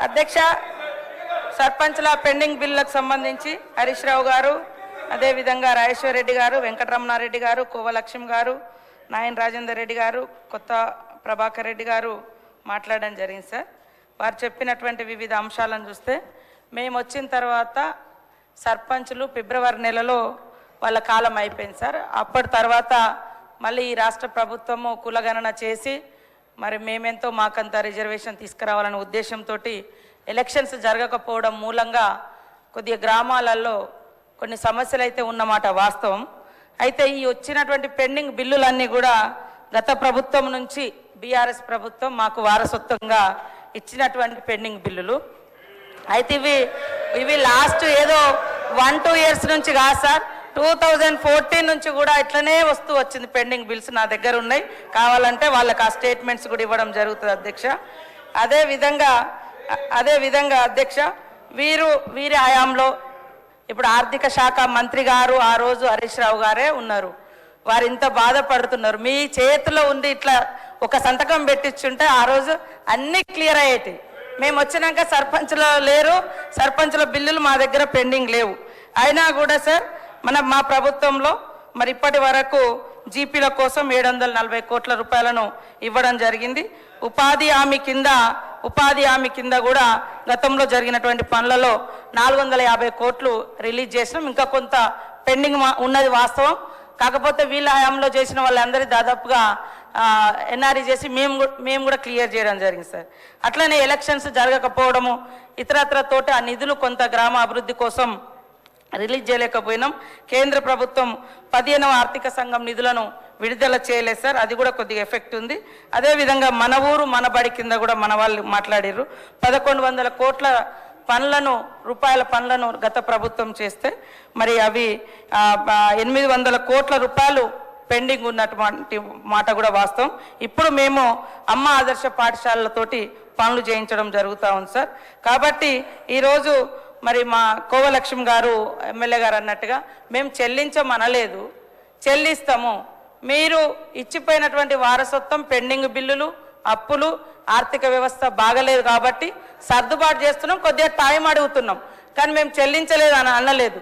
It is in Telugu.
అధ్యక్ష, సర్పంచ్ల పెండింగ్ బిల్లులకు సంబంధించి హరీష్ రావు గారు, అదేవిధంగా రాజేశ్వర్ రెడ్డి గారు, వెంకటరమణారెడ్డి గారు, కోవలక్ష్మి గారు, నాయన్ రాజేందర్ రెడ్డి గారు, కొత్త ప్రభాకర్ రెడ్డి గారు మాట్లాడడం జరిగింది సార్. వారు చెప్పినటువంటి వివిధ అంశాలను చూస్తే మేము వచ్చిన తర్వాత సర్పంచులు ఫిబ్రవరి నెలలో వాళ్ళ కాలం అయిపోయింది సార్. అప్పటి తర్వాత మళ్ళీ ఈ రాష్ట్ర ప్రభుత్వము కులగణన చేసి మరి మేమెంతో మాకంత రిజర్వేషన్ తీసుకురావాలనే ఉద్దేశంతో ఎలక్షన్స్ జరగకపోవడం మూలంగా కొద్దిగా గ్రామాలలో కొన్ని సమస్యలు అయితే ఉన్నమాట వాస్తవం. అయితే ఈ వచ్చినటువంటి పెండింగ్ బిల్లులన్నీ కూడా గత ప్రభుత్వం నుంచి బీఆర్ఎస్ ప్రభుత్వం మాకు వారసత్వంగా ఇచ్చినటువంటి పెండింగ్ బిల్లులు. అయితే ఇవి లాస్ట్ ఏదో 1-2 years నుంచి కాదు సార్, 2014 నుంచి కూడా ఇట్లనే వస్తూ వచ్చింది. పెండింగ్ బిల్స్ నా దగ్గర ఉన్నాయి, కావాలంటే వాళ్ళకి ఆ స్టేట్మెంట్స్ కూడా ఇవ్వడం జరుగుతుంది అధ్యక్ష. అదేవిధంగా అధ్యక్ష, వీరి హయాంలో ఇప్పుడు ఆర్థిక శాఖ మంత్రి గారు ఆ రోజు హరీష్ రావు గారే ఉన్నారు. వారు ఇంత బాధపడుతున్నారు. మీ చేతిలో ఉండి ఇట్లా ఒక సంతకం పెట్టించుంటే ఆ రోజు అన్నీ క్లియర్ అయ్యేటి. మేము వచ్చినాక సర్పంచ్లో లేరు, సర్పంచ్ల బిల్లులు మా దగ్గర పెండింగ్ లేవు. అయినా కూడా సార్ మా ప్రభుత్వంలో మరి ఇప్పటి వరకు జీపీల కోసం 740 కోట్ల రూపాయలను ఇవ్వడం జరిగింది. ఉపాధి హామీ కింద కూడా గతంలో జరిగినటువంటి పనులలో 450 కోట్లు రిలీజ్ చేసినాం. ఇంకా కొంత పెండింగ్ ఉన్నది వాస్తవం. కాకపోతే వీళ్ళ హయాంలో చేసిన వాళ్ళందరి దాదాపుగా ఎన్ఆర్ఈ చేసి మేము కూడా క్లియర్ చేయడం జరిగింది సార్. అట్లనే ఎలక్షన్స్ జరగకపోవడము ఇతరత్రతోటి ఆ నిధులు కొంత గ్రామ అభివృద్ధి కోసం రిలీజ్ చేయలేకపోయినాం. కేంద్ర ప్రభుత్వం 15వ ఆర్థిక సంఘం నిధులను విడుదల చేయలేదు సార్, అది కూడా కొద్దిగా ఎఫెక్ట్ ఉంది. అదేవిధంగా మన ఊరు మన బడి కింద కూడా మన వాళ్ళు మాట్లాడారు. 1100 కోట్ల రూపాయల పనులను గత ప్రభుత్వం చేస్తే మరి అవి 800 కోట్ల రూపాయలు పెండింగ్ ఉన్నటువంటి మాట కూడా వాస్తవం. ఇప్పుడు మేము అమ్మ ఆదర్శ పాఠశాలలతోటి పనులు చేయించడం జరుగుతూ ఉంది సార్. కాబట్టి ఈరోజు మరి మా కోవలక్ష్మి గారు ఎమ్మెల్యే గారు అన్నట్టుగా మేము చెల్లించమనలేదు, చెల్లిస్తాము. మీరు ఇచ్చిపోయినటువంటి వారసత్వం పెండింగ్ బిల్లులు, అప్పులు, ఆర్థిక వ్యవస్థ బాగలేదు కాబట్టి సర్దుబాటు చేస్తున్నాం, కొద్దిగా టైం అడుగుతున్నాం. కానీ మేము చెల్లించలేదు అని అనలేదు.